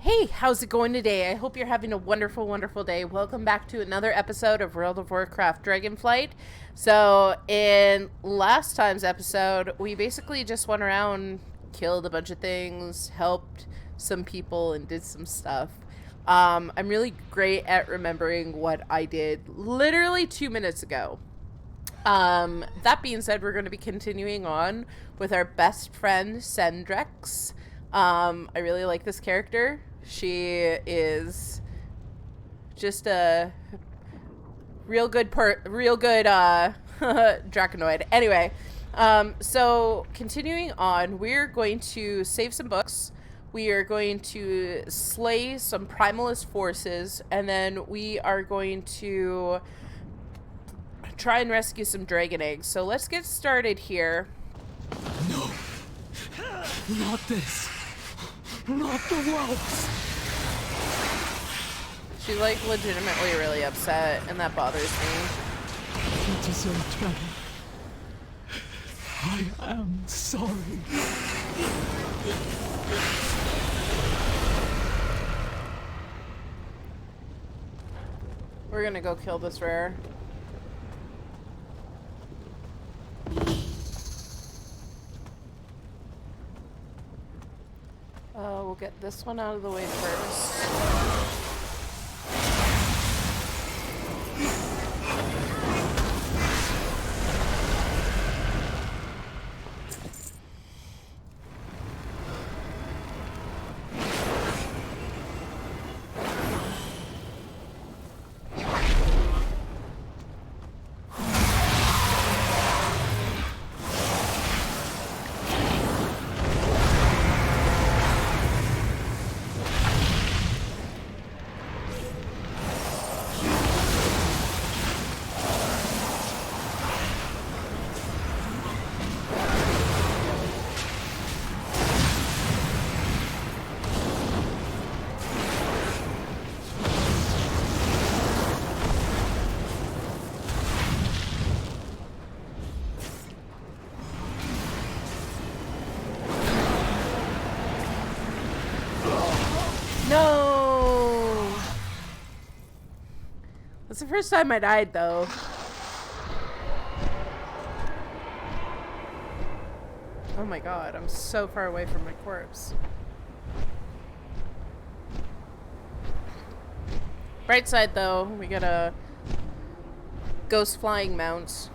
Hey, how's it going today? I hope you're having a wonderful, wonderful day. Welcome back to another episode of World of Warcraft Dragonflight. So, in last time's episode, we basically just went around, killed a bunch of things, helped some people, and did some stuff. I'm really great at remembering what I did literally 2 minutes ago. That being said, we're going to be continuing on with our best friend, Sendrex. I really like this character. She is just a real good Draconoid. Anyway, so continuing on, we're going to save some books. We are going to slay some Primalist forces, and then we are going to try and rescue some dragon eggs. So let's get started here. No, not this. Not the wolves. She's like legitimately really upset, and that bothers me. You deserved better. I am sorry. We're gonna go kill this rare. We'll get this one out of the way first. No! That's the first time I died, though. Oh my god, I'm so far away from my corpse. Bright side, though, we got a ghost flying mount.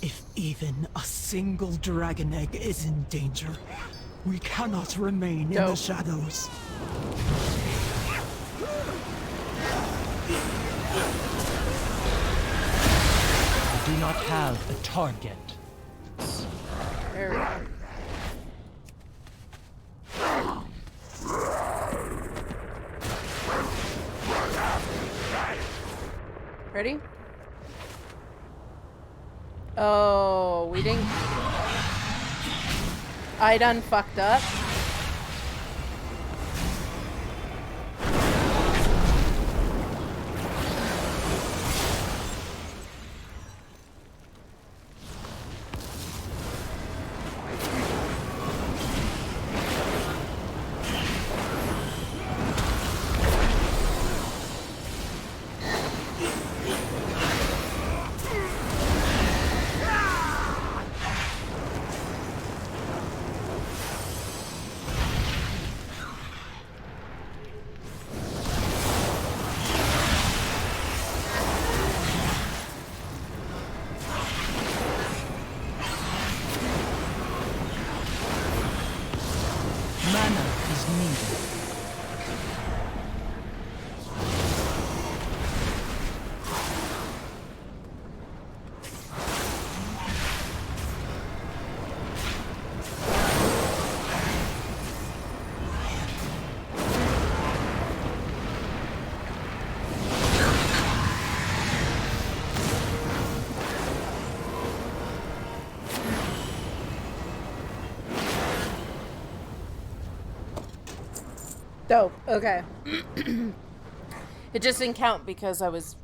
If even a single dragon egg is in danger, we cannot remain in the shadows. We do not have a target. There we go. Ready? Oh, we didn't... I done fucked up. Mana is needed. Dope. Okay. It just didn't count because I was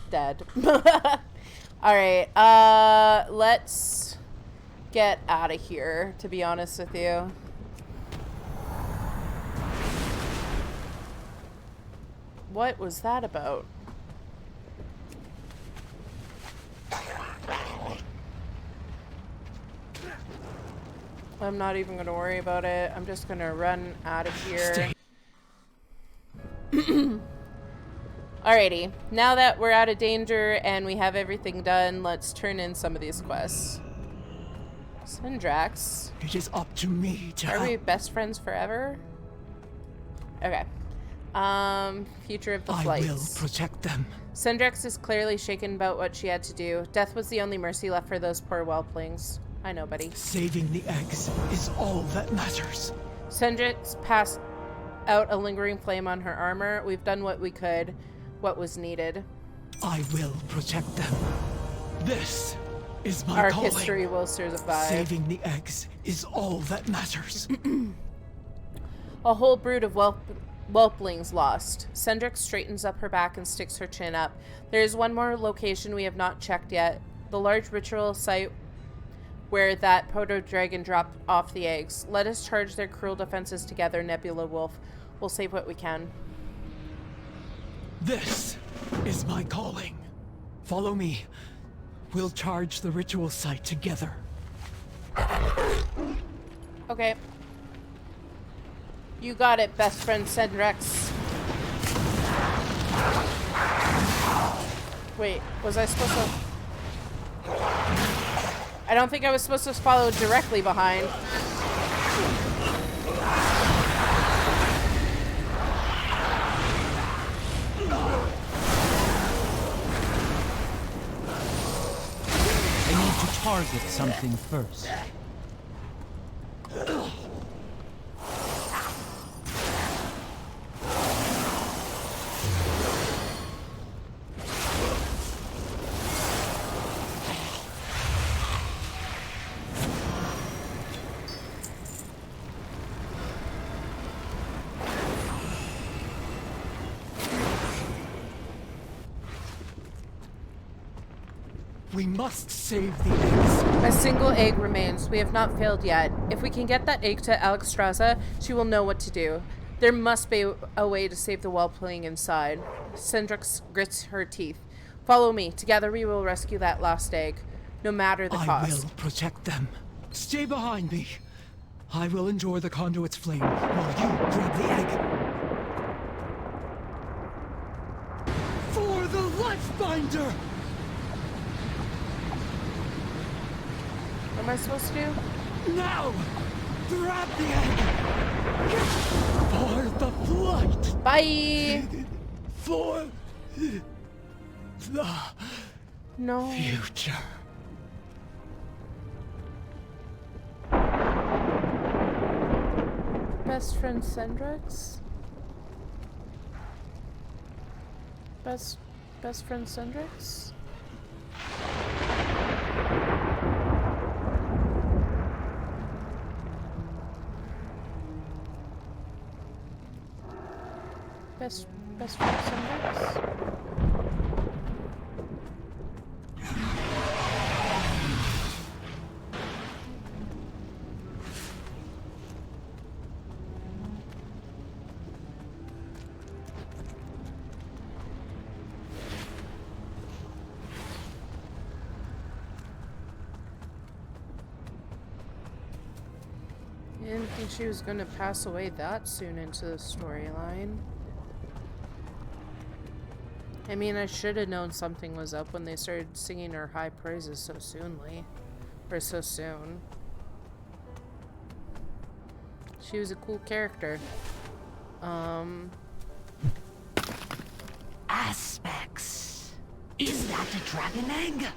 dead. Alright. Let's get out of here, to be honest with you. What was that about? I'm not even going to worry about it. I'm just going to run out of here. Alrighty. Now that we're out of danger and we have everything done, let's turn in some of these quests. Syndrax. It is up to me to Are we help. best friends forever? Okay. Future of the flights. I will protect them. Syndrax is clearly shaken about what she had to do. Death was the only mercy left for those poor whelplings. I know, buddy. Saving the eggs is all that matters. Syndrax passed out a lingering flame on her armor. We've done what we could, what was needed. I will protect them. This is my Our calling. history will survive. Saving the eggs is all that matters. A whole brood of whelplings lost. Syndrax straightens up her back and sticks her chin up. There is one more location we have not checked yet. The large ritual site where that proto-dragon dropped off the eggs. Let us charge their cruel defenses together, Nebula Wolf. We'll save what we can. This is my calling. Follow me. We'll charge the ritual site together. Okay. You got it, best friend Syndrax. Wait, was I supposed to... I don't think I was supposed to follow directly behind. I need to target something first. We must save the eggs. A single egg remains. We have not failed yet. If we can get that egg to Alexstrasza, she will know what to do. There must be a way to save the whelpling inside. Syndrax grits her teeth. Follow me. Together we will rescue that last egg, no matter the I cost. will protect them. Stay behind me. I will endure the conduit's flame while you grab the egg. For the Lifebinder! What am I supposed to do? Now! Grab the egg! For the flight! Bye! For the No. future. Best friend Syndrax? Best friend Syndrax? Best friend Syndrax? I didn't think she was going to pass away that soon into the storyline. I mean, I should have known something was up when they started singing her high praises so soonly. Or so soon. She was a cool character. Aspects. Is that a dragon egg?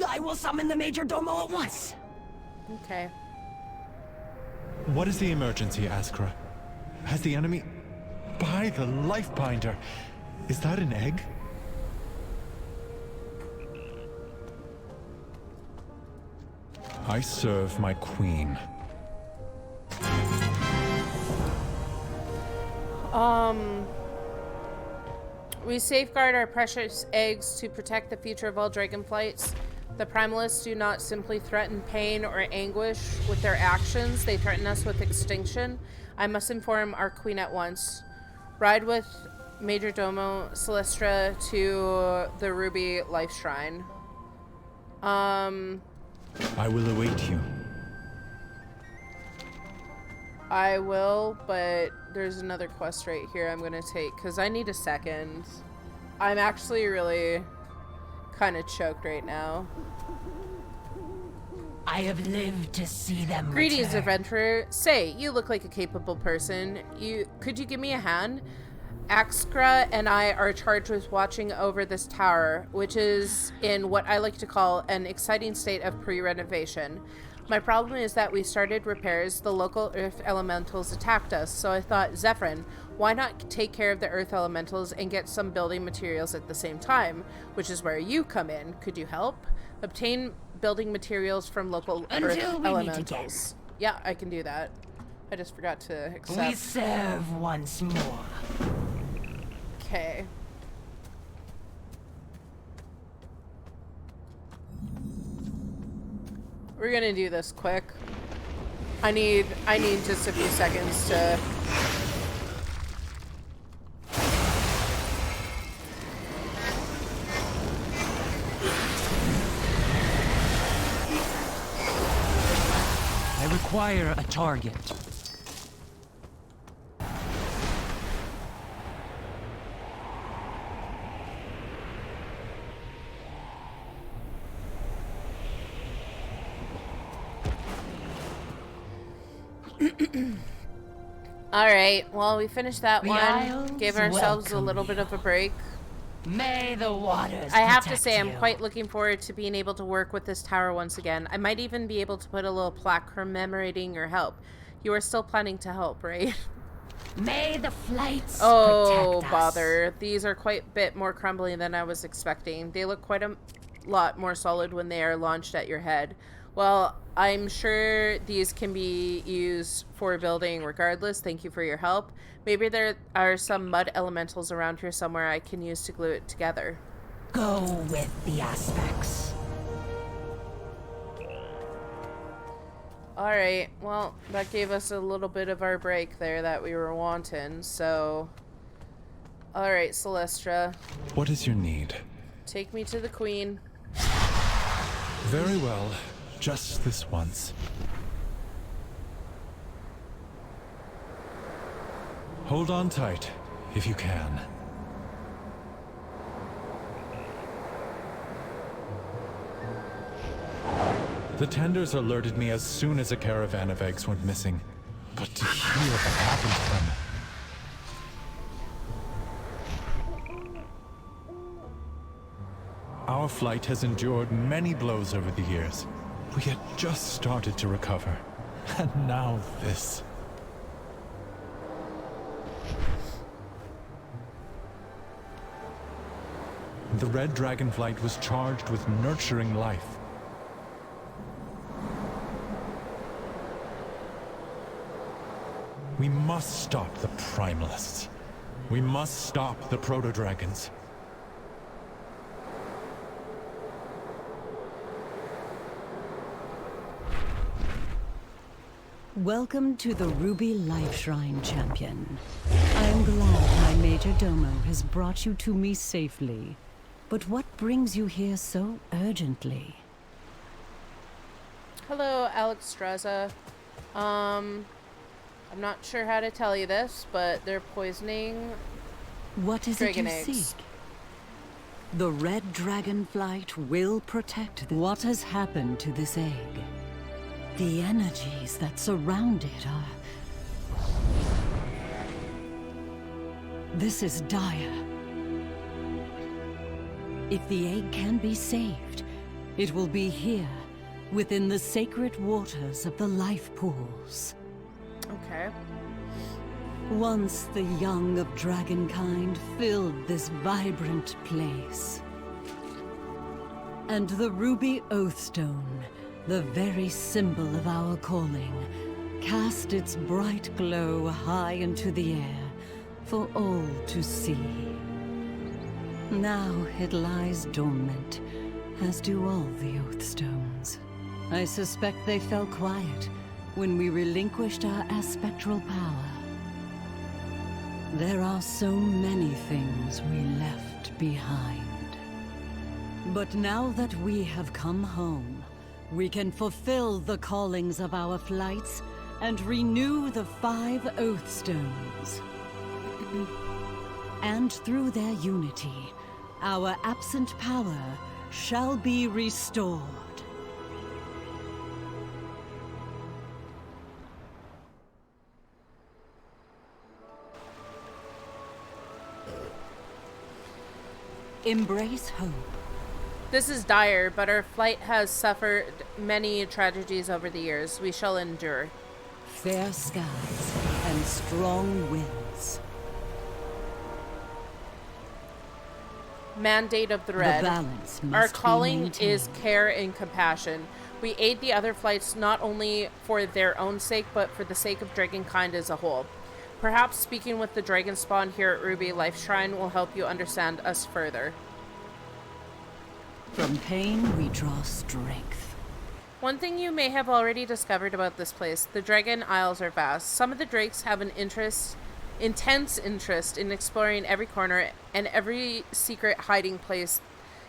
I will summon the Major Domo at once. Okay. What is the emergency, Askra? Has the enemy... By the Lifebinder! Is that an egg? I serve my queen. We safeguard our precious eggs to protect the future of all dragonflights. The primalists do not simply threaten pain or anguish with their actions, they threaten us with extinction. I must inform our queen at once. Ride with Major Domo Celestra to the Ruby Life Shrine. I will await you. I will, but there's another quest right here I'm gonna take, because I need a second. I'm actually really kind of choked right now. I have lived to see them Greetings, return. adventurer. Say, you look like a capable person. Could you give me a hand? Axkra and I are charged with watching over this tower, which is in what I like to call an exciting state of pre-renovation. My problem is that we started repairs, the local earth elementals attacked us, so I thought, Zephyrin, why not take care of the earth elementals and get some building materials at the same time, which is where you come in. Could you help? Obtain building materials from local earth elementals. Yeah, I can do that. I just forgot to accept. We serve once more. Okay. We're gonna do this quick. I need just a few seconds to... I require a target. Alright, well, we finished that The one. Isles Gave ourselves a welcome little bit of a break. May the waters I have to protect say, I'm you. quite looking forward to being able to work with this tower once again. I might even be able to put a little plaque commemorating your help. You are still planning to help, right? May the flights Oh, protect us. bother. These are quite a bit more crumbly than I was expecting. They look quite a lot more solid when they are launched at your head. Well, I'm sure these can be used for building regardless. Thank you for your help. Maybe there are some mud elementals around here somewhere I can use to glue it together. Go with the aspects. Alright, well, that gave us a little bit of our break there that we were wanting, so... Alright, Celestra. What is your need? Take me to the queen. Very well. Just this once. Hold on tight, if you can. The tenders alerted me as soon as a caravan of eggs went missing. But to hear what happened to them... Our flight has endured many blows over the years. We had just started to recover. And now this. The red Dragonflight was charged with nurturing life. We must stop the Primalists. We must stop the Proto-Dragons. Welcome to the Ruby Life Shrine, champion. I am glad my Major Domo has brought you to me safely. But what brings you here so urgently? Hello, Alex Straza. I'm not sure how to tell you this, but they're poisoning What is it dragon you eggs. seek? The red Dragonflight will protect them. What has happened to this egg? The energies that surround it are... This is dire. If the egg can be saved, it will be here, within the sacred waters of the life pools. Okay. Once the young of dragonkind filled this vibrant place. And the ruby oathstone, the very symbol of our calling, cast its bright glow high into the air for all to see. Now it lies dormant, as do all the Oathstones. I suspect they fell quiet when we relinquished our aspectral power. There are so many things we left behind. But now that we have come home, we can fulfill the callings of our flights and renew the 5 Oathstones. And through their unity, our absent power shall be restored. Embrace hope. This is dire, but our flight has suffered many tragedies over the years. We shall endure. Fair skies and strong winds. Mandate of the Red. balance must Our be calling maintained. is care and compassion. We aid the other flights not only for their own sake, but for the sake of Dragonkind as a whole. Perhaps speaking with the Dragon Spawn here at Ruby Life Shrine will help you understand us further. From pain we draw strength. One thing you may have already discovered about this place, the Dragon Isles are vast. Some of the drakes have an intense interest in exploring every corner and every secret hiding place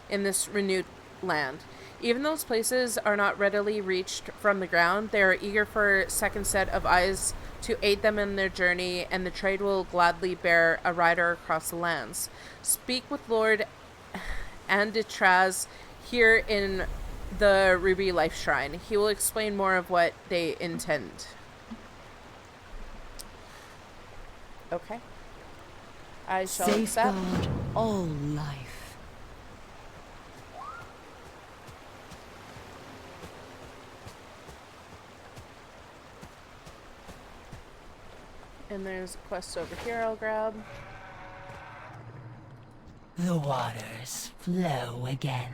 in this renewed land. Even those places are not readily reached from the ground, they are eager for a second set of eyes to aid them in their journey, and the trade will gladly bear a rider across the lands. Speak with Lord Anditraz here in the Ruby Life Shrine. He will explain more of what they intend. Okay. I shall accept. Safeguard all life. And there's a quest over here I'll grab. The waters flow again.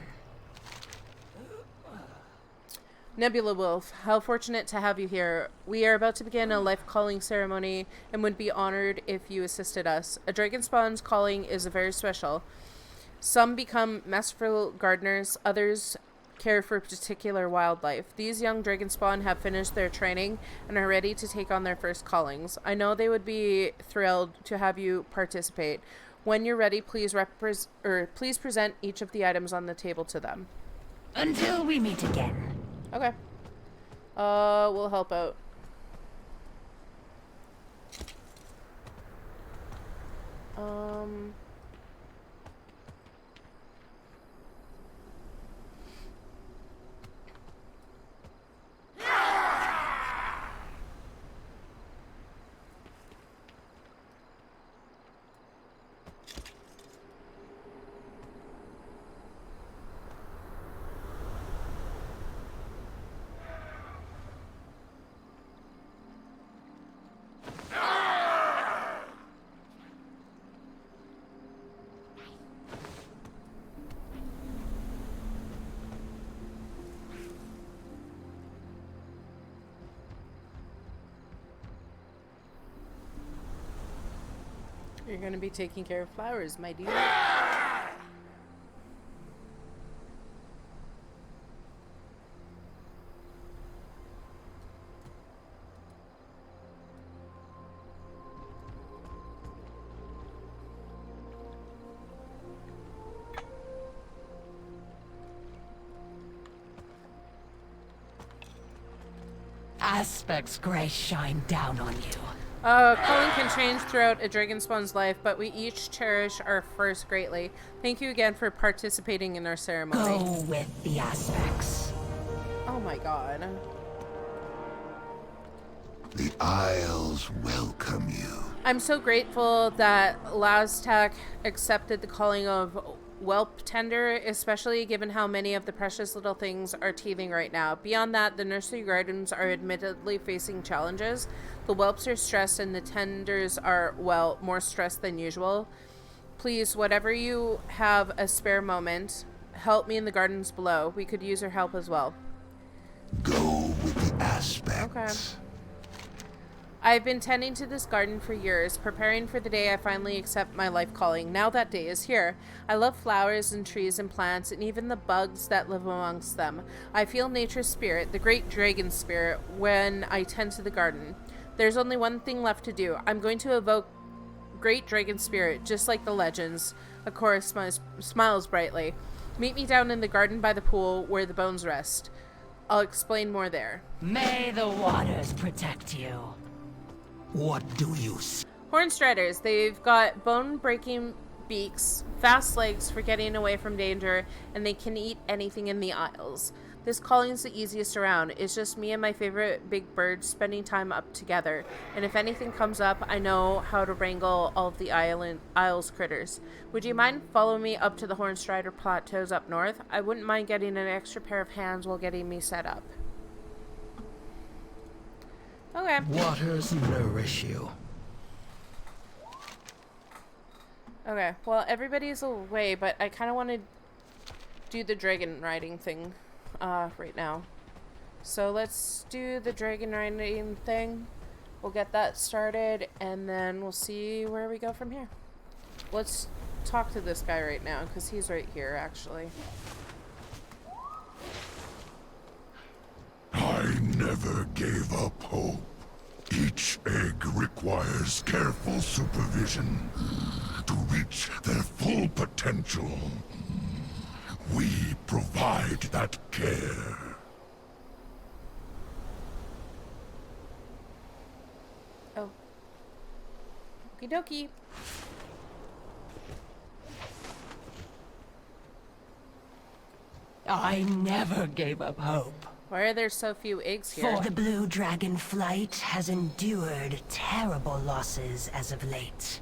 Nebula Wolf, how fortunate to have you here. We are about to begin a life calling ceremony and would be honored if you assisted us. A dragon spawn's calling is very special. Some become masterful gardeners, others care for particular wildlife. These young dragon spawn have finished their training and are ready to take on their first callings. I know they would be thrilled to have you participate. When you're ready, please present each of the items on the table to them. Until we meet again. Okay. We'll help out. You're going to be taking care of flowers, my dear. Aspect's grace shine down on you. Calling can change throughout a dragon spawn's life, but we each cherish our first greatly. Thank you again for participating in our ceremony. Go with the aspects. Oh my god. The Isles welcome you. I'm so grateful that Laztak accepted the calling of whelp tender, especially given how many of the precious little things are teething right now. Beyond that, the nursery gardens are admittedly facing challenges. The whelps are stressed and the tenders are, well, more stressed than usual. Please, whatever you have a spare moment, help me in the gardens below. We could use your help as well. Go with the aspects. Okay. I've been tending to this garden for years, preparing for the day I finally accept my life calling. Now that day is here. I love flowers and trees and plants and even the bugs that live amongst them. I feel nature's spirit, the great dragon spirit, when I tend to the garden. There's only one thing left to do. I'm going to evoke great dragon spirit, just like the legends. A chorus smiles brightly. Meet me down in the garden by the pool where the bones rest. I'll explain more there. May the waters protect you. What do you see? Hornstriders, they've got bone-breaking beaks, fast legs for getting away from danger, and they can eat anything in the Isles. This calling's the easiest around. It's just me and my favorite big birds spending time up together. And if anything comes up, I know how to wrangle all of the Isles critters. Would you mind following me up to the Hornstrider plateaus up north? I wouldn't mind getting an extra pair of hands while getting me set up. Okay. Waters nourish you. Okay, well, everybody's away, but I kind of want to do the dragon riding thing right now. So let's do the dragon riding thing. We'll get that started, and then we'll see where we go from here. Let's talk to this guy right now, because he's right here, actually. I never gave up hope. Each egg requires careful supervision to reach their full potential. We provide that care. Oh. Okie dokie. I never gave up hope. Why are there so few eggs here? For the blue Dragonflight has endured terrible losses as of late.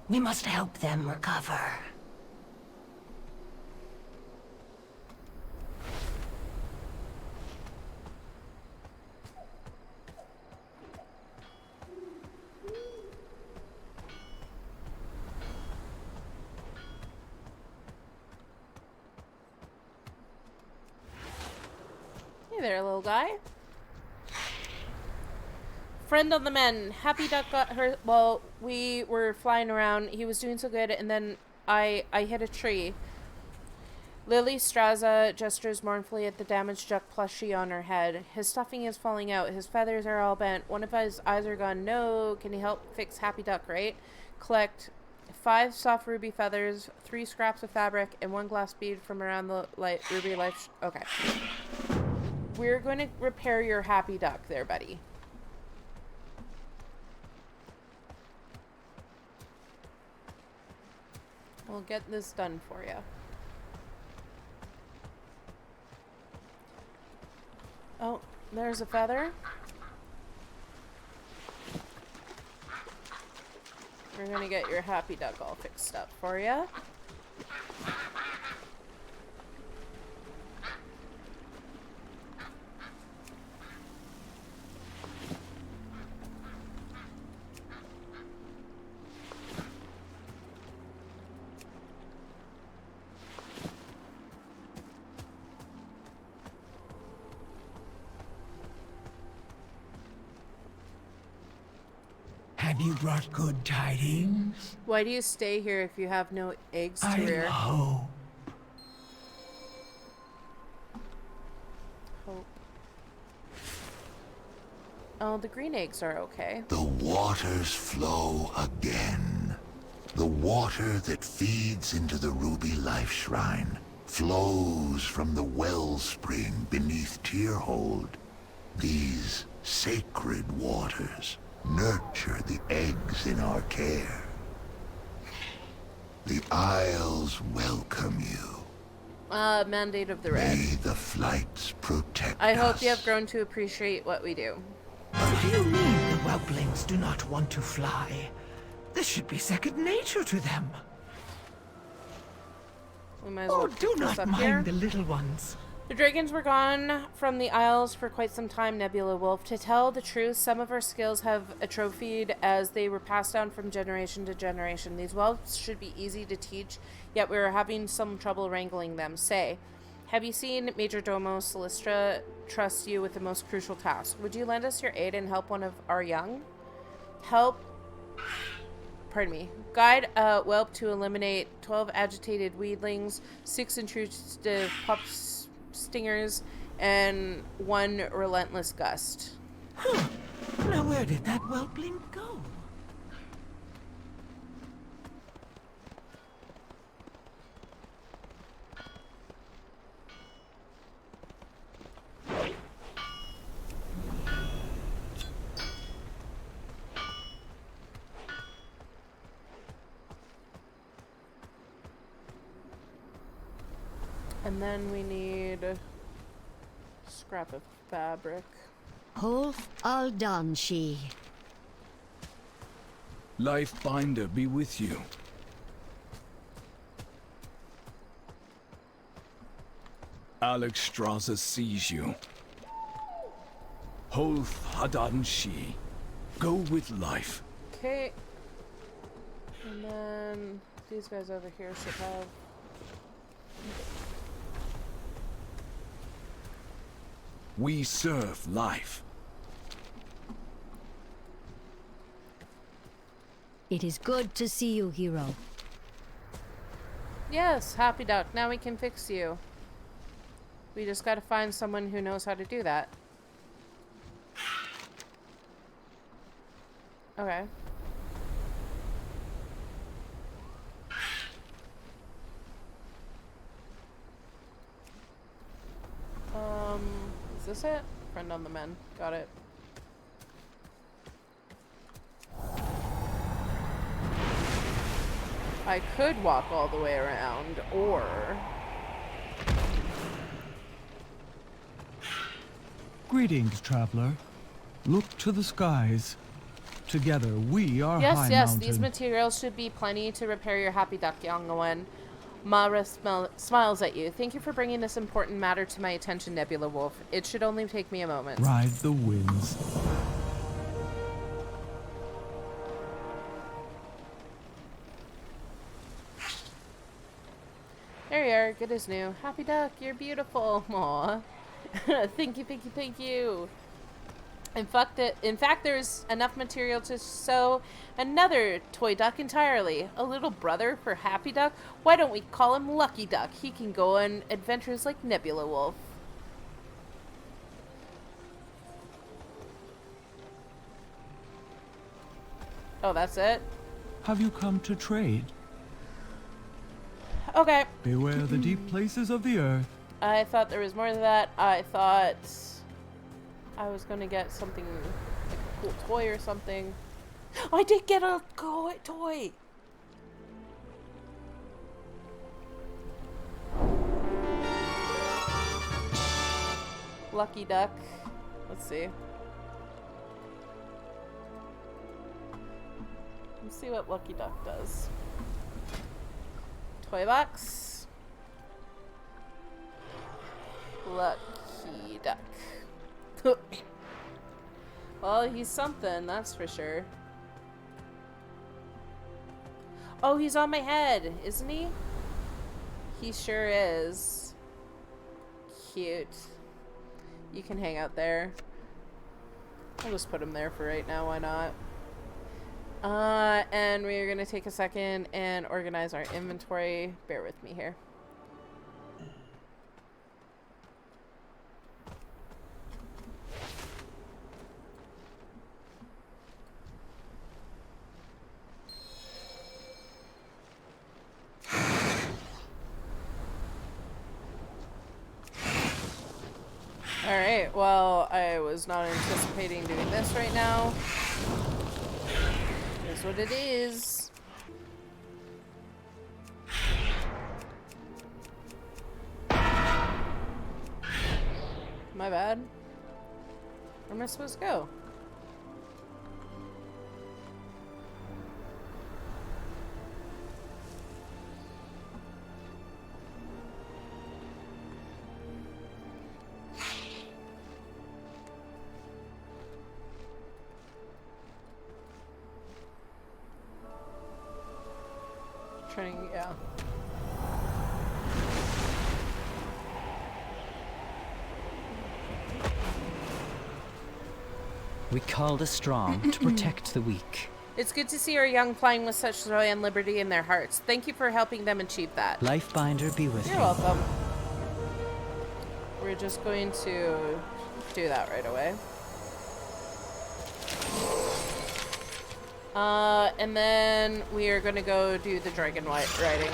We must help them recover. Hey there, little guy. Friend on the men. Happy Duck got hurt. Well, we were flying around. He was doing so good, and then I hit a tree. Lily Straza gestures mournfully at the damaged duck plushie on her head. His stuffing is falling out. His feathers are all bent. One of his eyes are gone. No, can you help fix Happy Duck, right? Collect 5 soft ruby feathers, 3 scraps of fabric, and 1 glass bead from around the ruby life. Okay. We're going to repair your Happy Duck there, buddy. We'll get this done for you. Oh, there's a feather. We're going to get your Happy Duck all fixed up for you. Have you brought good tidings? Why do you stay here if you have no eggs to I rear? hope. Hope. Oh, the green eggs are okay. The waters flow again. The water that feeds into the Ruby Life Shrine flows from the wellspring beneath Tierhold. These sacred waters nurture the eggs in our care. The Isles welcome you. Mandate of the Red. May the flights protect I hope us. you have grown to appreciate what we do. What do you mean the whelplings do not want to fly? This should be second nature to them. We might as well Oh, pick do this not up mind here. the little ones. The dragons were gone from the Isles for quite some time, Nebula Wolf. To tell the truth, some of our skills have atrophied as they were passed down from generation to generation. These whelps should be easy to teach, yet we are having some trouble wrangling them. Say, have you seen Major Domo Silistra trust you with the most crucial task? Would you lend us your aid and help one of our young? Help. Pardon me. Guide a whelp to eliminate 12 agitated weedlings, 6 intrusive pup stingers, and 1 relentless gust. Huh. Now where did that whelpling go? And then we need a scrap of fabric. Holf Aldanshi. Lifebinder be with you. Alex Strasser sees you. Holf Hadanshi. Go with life. Okay. And then these guys over here should have... We serve life. It is good to see you, hero. Yes, Happy Duck. Now we can fix you. We just gotta find someone who knows how to do that. Okay. Is this it? Friend on the men. Got it. I could walk all the way around, or... Greetings, traveler. Look to the skies. Together we are Yes, High yes, Mountain. these materials should be plenty to repair your Happy Duck, young one. Mara smiles at you. Thank you for bringing this important matter to my attention, Nebula Wolf. It should only take me a moment. Ride the winds. There you are, good as new. Happy Duck, you're beautiful. Aw. Thank you, thank you, thank you. In fact, there's enough material to sew another toy duck entirely. A little brother for Happy Duck? Why don't we call him Lucky Duck? He can go on adventures like Nebula Wolf. Oh, that's it? Have you come to trade? Okay. Beware the deep places of the earth. I thought there was more to that. I thought I was gonna get something, like a cool toy or something. I did get a toy! Lucky Duck. Let's see. Let's see what Lucky Duck does. Toy box. Lucky Duck. Well, he's something, that's for sure. Oh, he's on my head, isn't he? He sure is. Cute. You can hang out there. I'll just put him there for right now, why not? And we're gonna take a second and organize our inventory. Bear with me here. Alright, well, I was not anticipating doing this right now. Here's what it is. My bad. Where am I supposed to go? Yeah. We call the strong to protect the weak. It's good to see our young flying with such joy and liberty in their hearts. Thank you for helping them achieve that. Lifebinder be with You're you. welcome. We're just going to do that right away. And then we are going to go do the Dragonflight riding.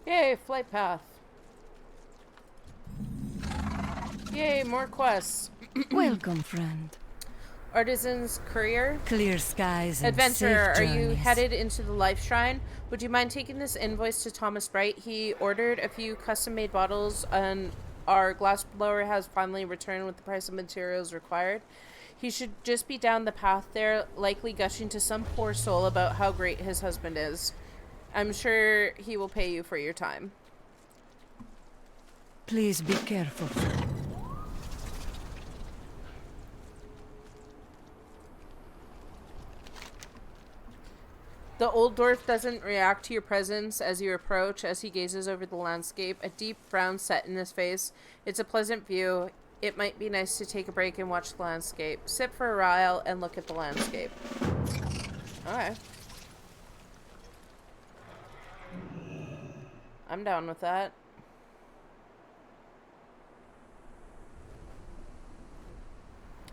Yay, flight path. Yay, more quests. Welcome, friend. Artisan's Courier. Clear skies and Adventurer, safe are you journeys. headed into the Life Shrine? Would you mind taking this invoice to Thomas Bright? He ordered a few custom-made bottles, and our glass blower has finally returned with the price of materials required. He should just be down the path there, likely gushing to some poor soul about how great his husband is. I'm sure he will pay you for your time. Please be careful. The old dwarf doesn't react to your presence as you approach, as he gazes over the landscape, a deep frown set in his face. It's a pleasant view. It might be nice to take a break and watch the landscape. Sit for a while and look at the landscape. Okay. I'm down with that.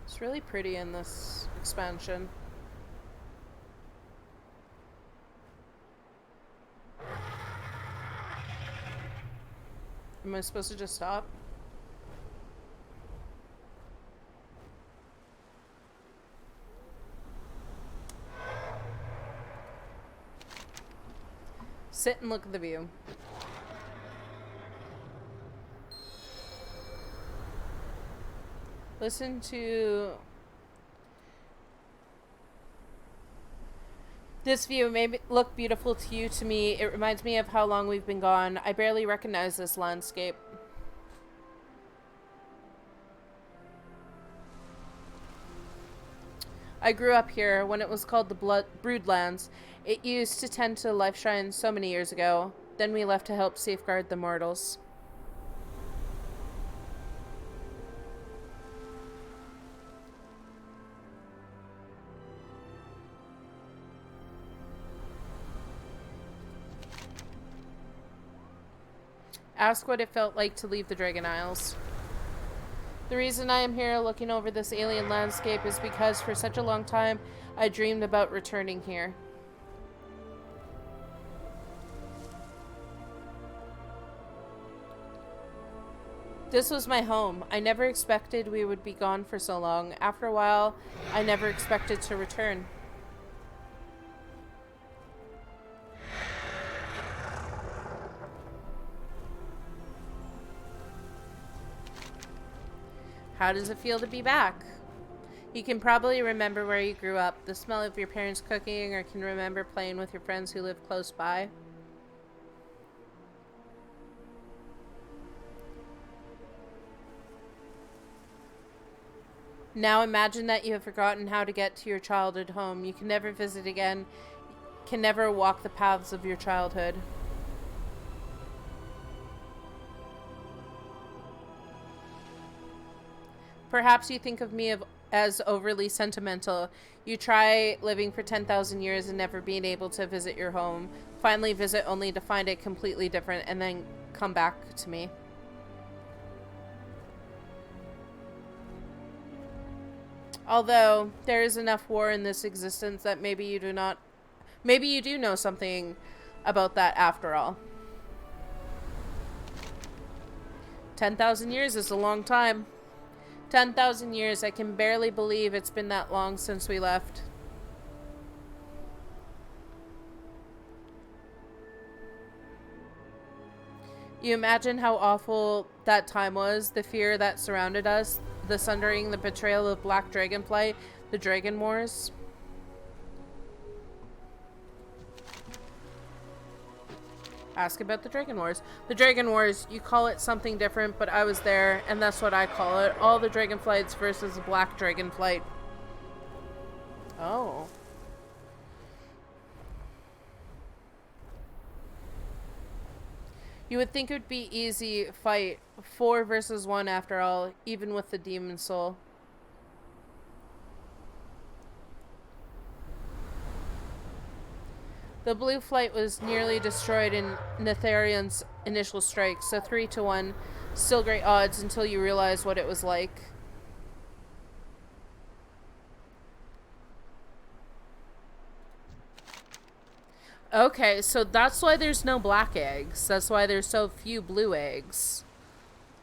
It's really pretty in this expansion. Am I supposed to just stop? Sit and look at the view. Listen to this view. May look beautiful to you. To me, it reminds me of how long we've been gone. I barely recognize this landscape. I grew up here when it was called the Broodlands. It used to tend to Life Shrine so many years ago. Then we left to help safeguard the mortals. Ask what it felt like to leave the Dragon Isles. The reason I am here looking over this alien landscape is because for such a long time I dreamed about returning here. This was my home. I never expected we would be gone for so long. After a while, I never expected to return. How does it feel to be back? You can probably remember where you grew up, the smell of your parents' cooking, or can remember playing with your friends who live close by. Now imagine that you have forgotten how to get to your childhood home. You can never visit again, can never walk the paths of your childhood. Perhaps you think of me as overly sentimental. You try living for 10,000 years and never being able to visit your home. Finally visit only to find it completely different and then come back to me. Although there is enough war in this existence that maybe you do know something about that after all. 10,000 years is a long time. 10,000 years, I can barely believe it's been that long since we left. You imagine how awful that time was, the fear that surrounded us, the sundering, the betrayal of Black Dragonflight, the Dragon Wars. Ask about the Dragon Wars. The Dragon Wars, you call it something different, but I was there, and that's what I call it. All the Dragonflights versus the Black Dragonflight. Oh. You would think it would be easy fight, 4 versus 1 after all, even with the demon soul. The blue flight was nearly destroyed in Netherion's initial strike, so 3 to 1, still great odds until you realize what it was like. Okay, so that's why there's no black eggs. That's why there's so few blue eggs.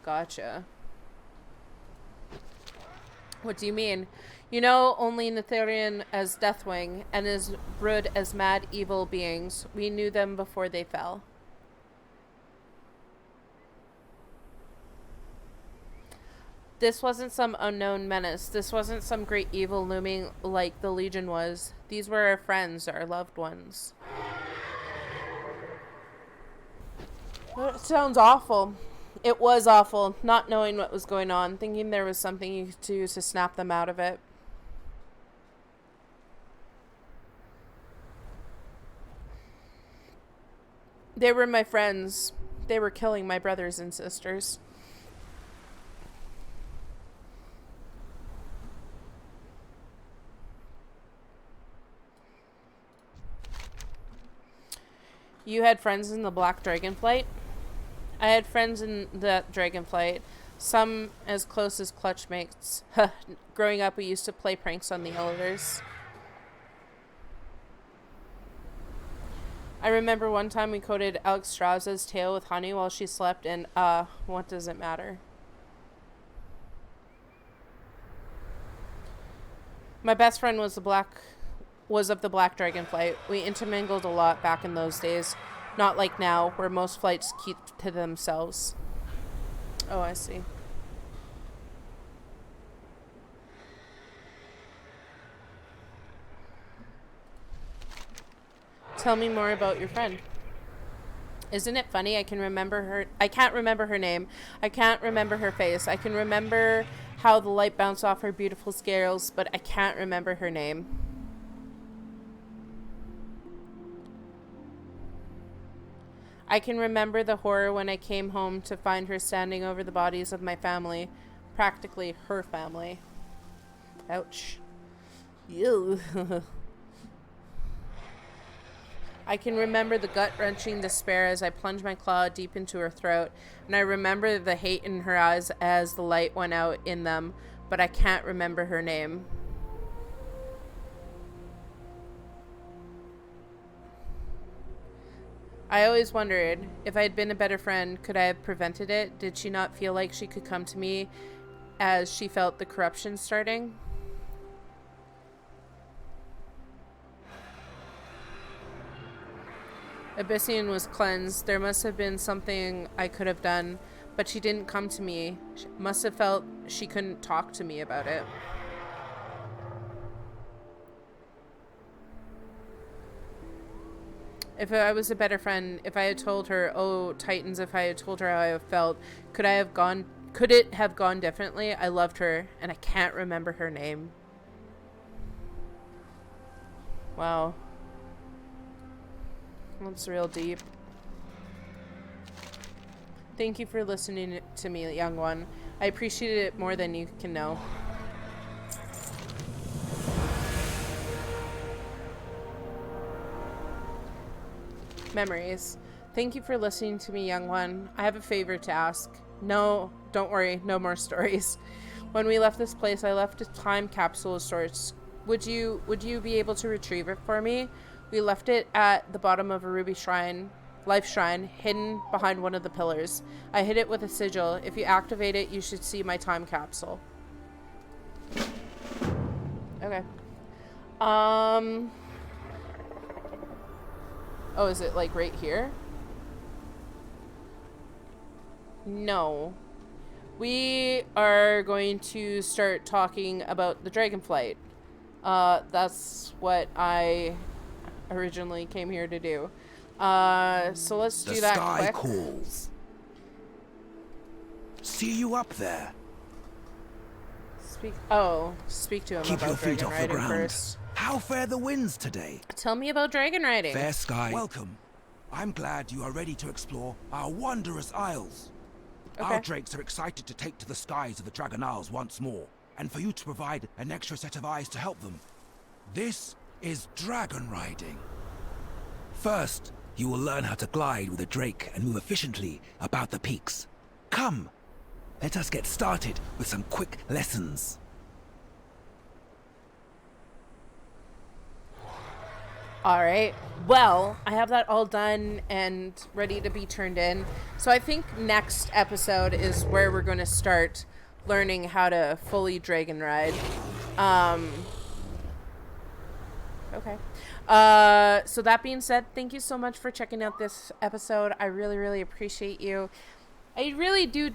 Gotcha. What do you mean? You know only Netherion as Deathwing and his brood as mad evil beings. We knew them before they fell. This wasn't some unknown menace. This wasn't some great evil looming like the Legion was. These were our friends, our loved ones. It sounds awful. It was awful, not knowing what was going on, thinking there was something you could do to snap them out of it. They were my friends. They were killing my brothers and sisters. You had friends in the Black Dragonflight? I had friends in the Dragonflight, some as close as clutch mates. Growing up, we used to play pranks on the elders. I remember one time we coated Alexstrasza's tail with honey while she slept, and what does it matter? My best friend was of the Black Dragonflight. We intermingled a lot back in those days. Not like now, where most flights keep to themselves. Oh, I see. Tell me more about your friend. Isn't it funny? I can't remember her name. I can't remember her face. I can remember how the light bounced off her beautiful scales, but I can't remember her name. I can remember the horror when I came home to find her standing over the bodies of my family. Practically her family. Ouch. Ew. I can remember the gut-wrenching despair as I plunged my claw deep into her throat, and I remember the hate in her eyes as the light went out in them, but I can't remember her name. I always wondered, if I had been a better friend, could I have prevented it? Did she not feel like she could come to me as she felt the corruption starting? Abyssian was cleansed. There must have been something I could have done, but she didn't come to me. She must have felt she couldn't talk to me about it. If I was a better friend, if I had told her, oh, Titans, if I had told her how I felt, could it have gone differently? I loved her, and I can't remember her name. Wow. That's real deep. Thank you for listening to me, young one. I appreciate it more than you can know. Memories. Thank you for listening to me, young one. I have a favor to ask. No, don't worry, no more stories. When we left this place, I left a time capsule of sorts. Would you be able to retrieve it for me? We left it at the bottom of a ruby shrine, life shrine, hidden behind one of the pillars. I hid it with a sigil. If you activate it, you should see my time capsule. Okay. Oh, is it like right here? No. We are going to start talking about the Dragonflight. That's what I originally came here to do. So let's do that quick. The sky calls. See you up there. Speak to him Keep about your feet dragon off the riding ground. first. How fare the winds today? Tell me about dragon riding. Fair sky. Welcome. I'm glad you are ready to explore our wondrous isles. Okay. Our drakes are excited to take to the skies of the Dragon Isles once more, and for you to provide an extra set of eyes to help them. This is dragon riding. First, you will learn how to glide with a drake and move efficiently about the peaks. Come, let us get started with some quick lessons. All right. Well, I have that all done and ready to be turned in. So I think next episode is where we're going to start learning how to fully dragon ride. Okay. So that being said, thank you so much for checking out this episode. I really, really appreciate you. I really do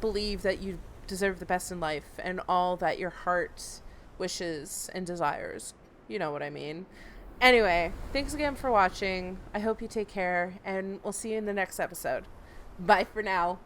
believe that you deserve the best in life and all that your heart wishes and desires. You know what I mean. Anyway, thanks again for watching. I hope you take care, and we'll see you in the next episode. Bye for now.